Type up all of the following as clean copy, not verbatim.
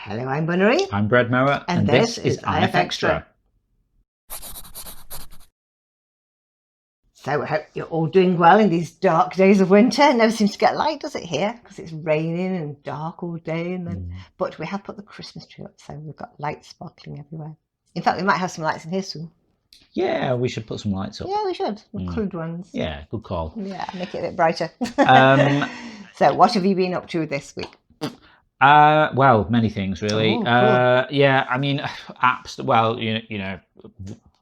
Hello, I'm Bunnery. I'm Bread Mower, and this is IFXtra. So I hope you're all doing well in these dark days of winter. It never seems to get light, does it, here? Because it's raining and dark all day. But we have put the Christmas tree up, so we've got lights sparkling everywhere. In fact, we might have some lights in here soon. Yeah, we should put some lights up. Yeah, we should. Coloured ones. Yeah, good call. Yeah, make it a bit brighter. So what have you been up to this week? Well, many things really. Oh, cool. Yeah, I mean, apps. Well, you know,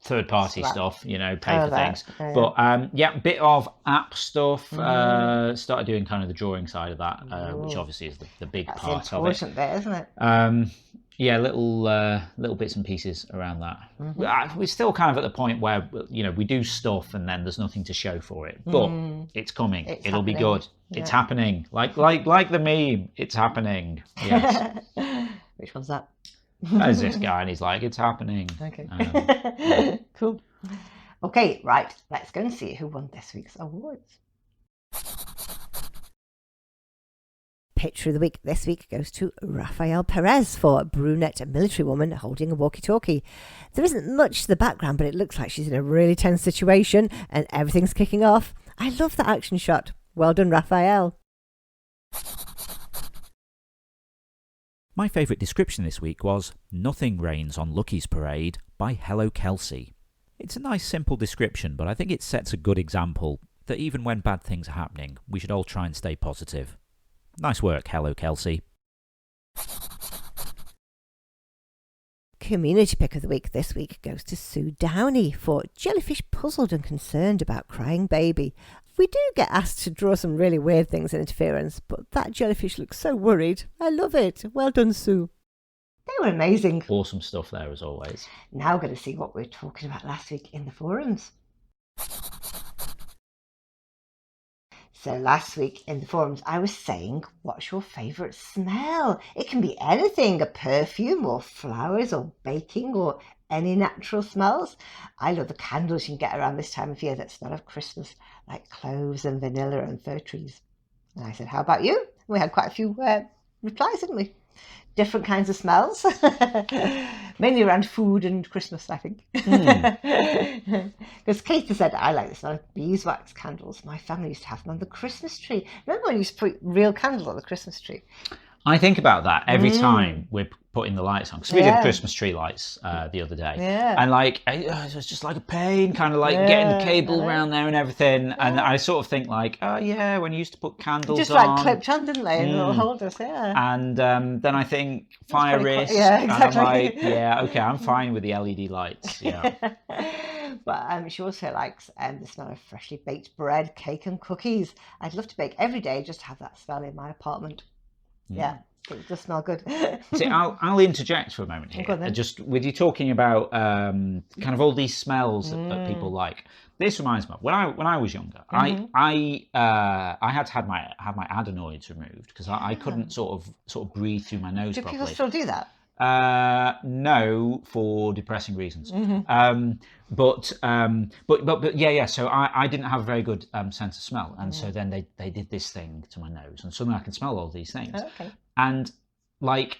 third-party stuff. You know, pay for things. Yeah. But yeah, bit of app stuff. Started doing kind of the drawing side of that, which obviously is the big part of it. That's important there, isn't it? Yeah, little bits and pieces around that. We're still kind of at the point where we do stuff and then there's nothing to show for it, but it's coming. It'll be good. Yeah. It's happening. Like the meme. It's happening. Yes. Which one's that? There's this guy and he's like, it's happening. Okay. Yeah. Cool. Okay, right. Let's go and see who won this week's awards. Picture of the week this week goes to Rafael Perez for brunette military woman holding a walkie-talkie. There isn't much to the background, but it looks like she's in a really tense situation and everything's kicking off. I love that action shot. Well done, Rafael. My favourite description this week was "Nothing Rains on Lucky's Parade" by Hello Kelsey. It's a nice simple description, but I think it sets a good example that even when bad things are happening, we should all try and stay positive. Nice work, Hello Kelsey. Community pick of the week this week goes to Sue Downey for jellyfish puzzled and concerned about crying baby. We do get asked to draw some really weird things in interference, but that jellyfish looks so worried. I love it. Well done, Sue. They were amazing. Awesome stuff there as always. Now we're going to see what we were talking about last week in the forums. So last week in the forums, I was saying, what's your favourite smell? It can be anything, a perfume or flowers or baking or any natural smells. I love the candles you can get around this time of year that smell of Christmas, like cloves and vanilla and fir trees. And I said, how about you? We had quite a few replies, didn't we? Different kinds of smells, mainly around food and Christmas, I think. Because Katie said, I like the smell of beeswax candles. My family used to have them on the Christmas tree. Remember when you used to put real candles on the Christmas tree? I think about that every time we're putting the lights on, because we did Christmas tree lights the other day, and like it was just like a pain, kind of like getting the cable around there and everything. And I sort of think like, oh yeah, when you used to put candles just on, like clipped on, didn't they, in little holders, And then I think fire risk, exactly. and I'm like, yeah, okay, I'm fine with the LED lights, yeah. But she also likes the smell of freshly baked bread, cake and cookies. I'd love to bake every day just to have that smell in my apartment. Yeah, it does smell good. See, I'll interject for a moment here. Just with you talking about kind of all these smells that people like. This reminds me of when I was younger. I had to have my adenoids removed because I couldn't sort of breathe through my nose properly. Do people still do that? No, for depressing reasons. But yeah. So I didn't have a very good sense of smell, and so then they did this thing to my nose, and suddenly I can smell all these things. Okay. And like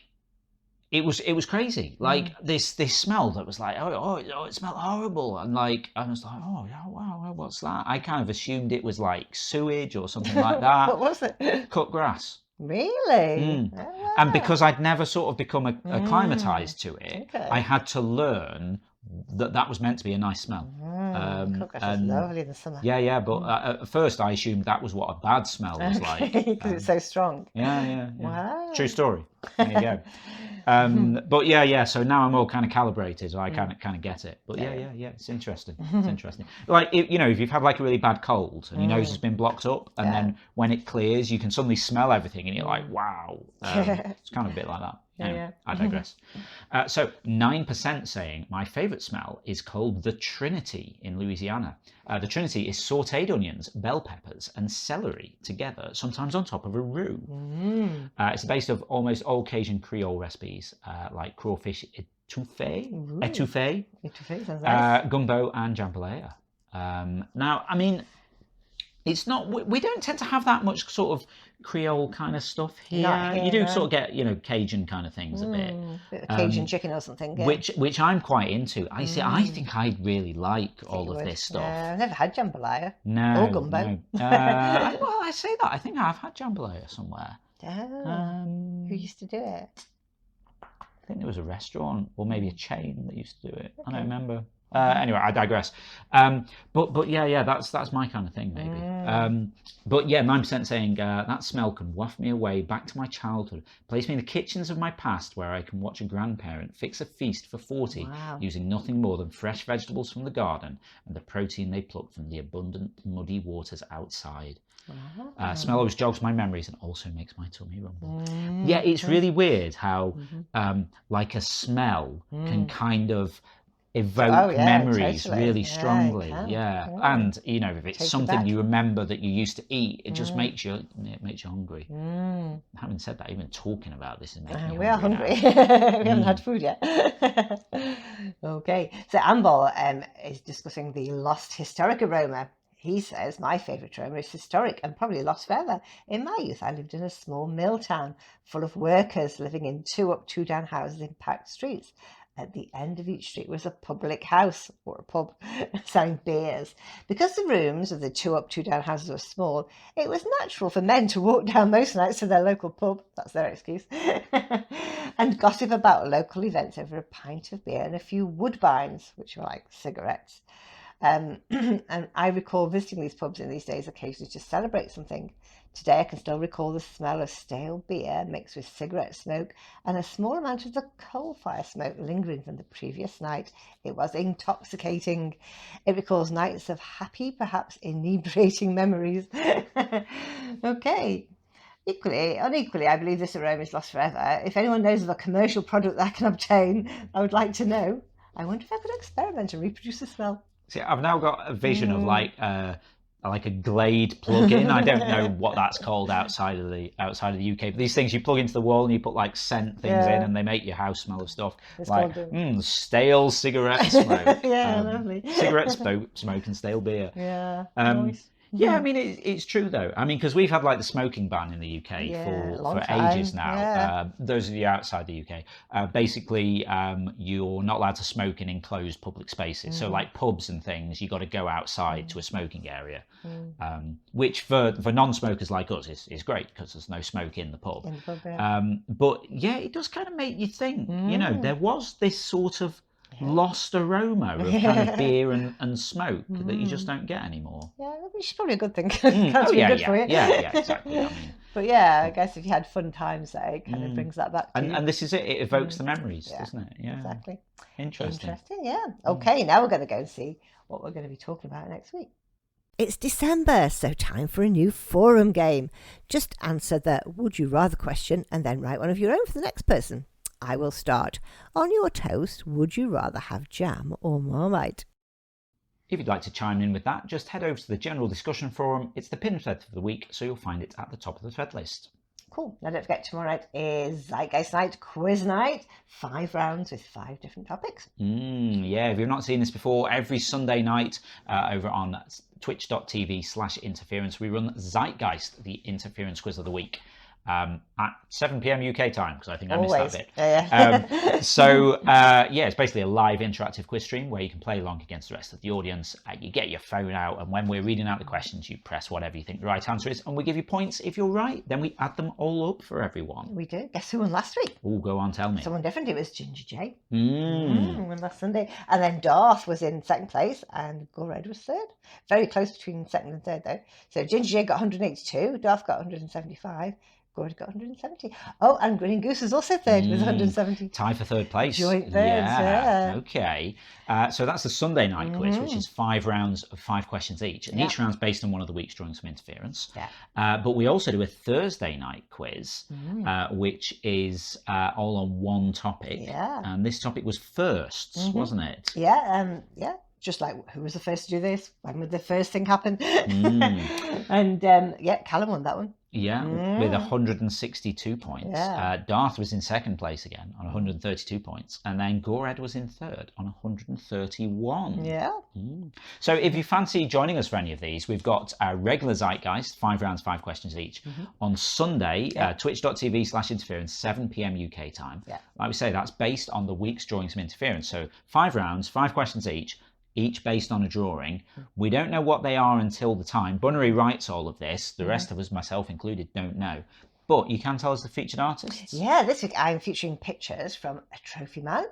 it was crazy. Like this smell that was like oh it smelled horrible, and like I was like oh yeah, wow, what's that? I kind of assumed it was like sewage or something like that. What was it? Cut grass. Really? Oh, wow. And because I'd never sort of become acclimatized to it, I had to learn that was meant to be a nice smell. Cut grass is lovely in the summer. Yeah, but at first I assumed that was what a bad smell was like. Because it's so strong. Yeah. Wow. True story. There you go. But yeah. So now I'm all kind of calibrated, so I kind of get it. But yeah. It's interesting. It's interesting. Like if you've had like a really bad cold and your nose has been blocked up, and then when it clears, you can suddenly smell everything, and you're like, wow. It's kind of a bit like that. Anyway, I digress. So 9% saying my favourite smell is called the Trinity in Louisiana. The Trinity is sautéed onions, bell peppers and celery together, sometimes on top of a roux. It's based of almost all Cajun Creole recipes like crawfish etouffee, sounds nice. gumbo and jambalaya. Now, I mean, It's not. We don't tend to have that much sort of Creole kind of stuff here. Not here, You do no. sort of get, Cajun kind of things a bit. Bit of Cajun chicken or something. Yeah. Which I'm quite into. I see. I think I'd really like all of this stuff. I've never had jambalaya. No, Or gumbo. no. Well, I say that. I think I've had jambalaya somewhere. Who used to do it? I think there was a restaurant or maybe a chain that used to do it. I don't remember. Anyway, I digress. But yeah, that's my kind of thing, maybe. But yeah, 9% saying that smell can waft me away back to my childhood, place me in the kitchens of my past where I can watch a grandparent fix a feast for 40 using nothing more than fresh vegetables from the garden and the protein they pluck from the abundant muddy waters outside. Smell always jogs my memories and also makes my tummy rumble. Yeah, it's really weird how like a smell can kind of evoke memories really strongly. And if it's something you remember that you used to eat, it just makes you hungry. Having said that, even talking about this is making me hungry. We haven't had food yet. Okay, so Ambol is discussing the lost historic aroma. He says, my favourite aroma is historic and probably lost forever. In my youth, I lived in a small mill town full of workers living in 2 up, 2 down houses in packed streets. At the end of each street was a public house or a pub selling beers. Because the rooms of the 2 up, 2 down houses were small, it was natural for men to walk down most nights to their local pub, that's their excuse, and gossip about local events over a pint of beer and a few woodbines, which were like cigarettes. And I recall visiting these pubs in these days occasionally to celebrate something. Today I can still recall the smell of stale beer mixed with cigarette smoke and a small amount of the coal fire smoke lingering from the previous night. It was intoxicating. It recalls nights of happy, perhaps inebriating memories. Okay. Unequally, I believe this aroma is lost forever. If anyone knows of a commercial product that I can obtain, I would like to know. I wonder if I could experiment and reproduce the smell. See, I've now got a vision of like a Glade plug-in. I don't know what that's called outside of the UK. But these things you plug into the wall and you put like scent things in, and they make your house smell of stuff. It's like stale cigarette smoke. Lovely. Cigarette smoke and stale beer. Nice. Yeah, I mean, it's true though. I mean, because we've had like the smoking ban in the UK for ages now. Those of you outside the UK, basically, you're not allowed to smoke in enclosed public spaces. So like pubs and things, you got to go outside to a smoking area, which for non-smokers like us is great because there's no smoke in the pub. But yeah, it does kind of make you think. There was this sort of lost aroma of kind of beer and smoke that you just don't get anymore. Yeah, which is probably a good thing. For you. Yeah, exactly. I mean, but yeah, I guess if you had fun times there, it kind of brings that back to you. And this is it. It evokes the memories, doesn't it? Yeah, exactly. Interesting, yeah. Okay, now we're going to go and see what we're going to be talking about next week. It's December, so time for a new forum game. Just answer the would you rather question and then write one of your own for the next person. I will start. On your toast, would you rather have jam or Marmite? If you'd like to chime in with that, just head over to the general discussion forum. It's the pinned thread for the week, so you'll find it at the top of the thread list. Cool. Now don't forget, tomorrow night is Zeitgeist Night, quiz night. 5 rounds with 5 different topics. Yeah, if you've not seen this before, every Sunday night over on twitch.tv/interference, we run Zeitgeist, the interference quiz of the week. At 7 p.m. UK time, because I think I missed that bit. It's basically a live interactive quiz stream where you can play along against the rest of the audience. You get your phone out, and when we're reading out the questions, you press whatever you think the right answer is, and we give you points if you're right. Then we add them all up for everyone. We do. Guess who won last week? Oh, go on, tell me. Someone different. It was Ginger J. Won last Sunday. And then Darth was in 2nd place, and Gorred was 3rd. Very close between 2nd and 3rd, though. So Ginger J got 182, Darth got 175. Gordy got 170. Oh, and Grinning Goose is also 3rd with 170. Tie for 3rd place. Joint thirds, yeah. Okay. So that's the Sunday night quiz, which is 5 rounds of 5 questions each. And each round's based on one of the weeks drawing some interference. But we also do a Thursday night quiz, which is all on one topic. And this topic was firsts, wasn't it? Yeah. Just like, who was the first to do this? When would the first thing happen? And Callum won that one. with 162 points. Yeah. Darth was in second place again on 132 points. And then Gored was in third on 131. Yeah. So if you fancy joining us for any of these, we've got a regular Zeitgeist, 5 rounds, 5 questions each. On Sunday, twitch.tv/interference, 7 p.m. UK time. Yeah. Like we say, that's based on the week's drawing some interference. So 5 rounds, 5 questions each based on a drawing. We don't know what they are until the time. Bunnery writes all of this. The rest of us, myself included, don't know. But you can tell us the featured artists. Yeah, this week I'm featuring pictures from a Trophy Man,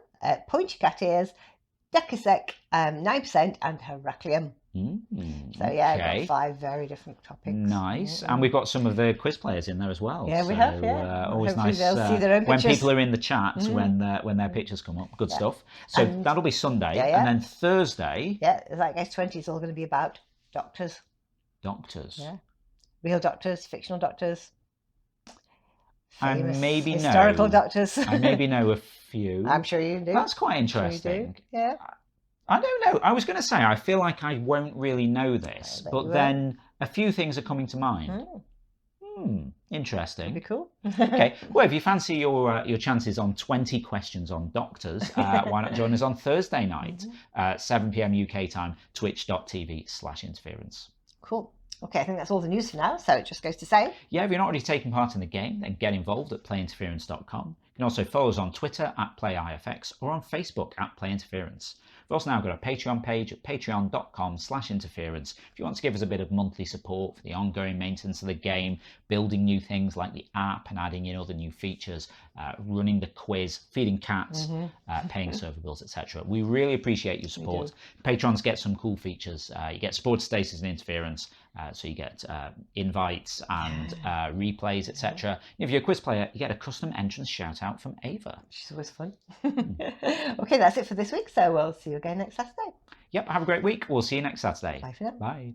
Pointy Cat Ears, Decasec, 9%, and Heraclium. So yeah, I've got 5 very different topics. Nice. And we've got some of the quiz players in there as well. Yeah, we have, yeah. Always Hopefully nice they'll see their own when pictures. people are in the chat when their pictures come up. Good stuff. So And that'll be Sunday. yeah. And then Thursday... Yeah, Zeitgeist 20 is all going to be about doctors. Doctors. Yeah. Real doctors, fictional doctors. I maybe historical doctors. I maybe know a few. I'm sure you do. That's quite interesting. Sure you do. Yeah. I don't know. I was going to say, I feel like I won't really know this, but then a few things are coming to mind. Interesting. That'd be cool. Okay. Well, if you fancy your chances on 20 questions on doctors, why not join us on Thursday night, 7 p.m. UK time, twitch.tv/interference. Cool. Okay, I think that's all the news for now, so it just goes to say... Yeah, if you're not already taking part in the game, then get involved at playinterference.com. You can also follow us on Twitter at PlayIFX or on Facebook at PlayInterference. We've also now got a Patreon page at patreon.com/interference if you want to give us a bit of monthly support for the ongoing maintenance of the game, building new things like the app and adding in other new features, running the quiz, feeding cats, paying server bills, etc. We really appreciate your support. Patrons get some cool features. You get supporter status and interference, so you get invites and replays, etc. If you're a quiz player, you get a custom entrance shout out from Ava. Which is always fun. Okay, that's it for this week, so we'll see you again next Saturday. Yep, have a great week. We'll see you next Saturday. Bye for now. Bye.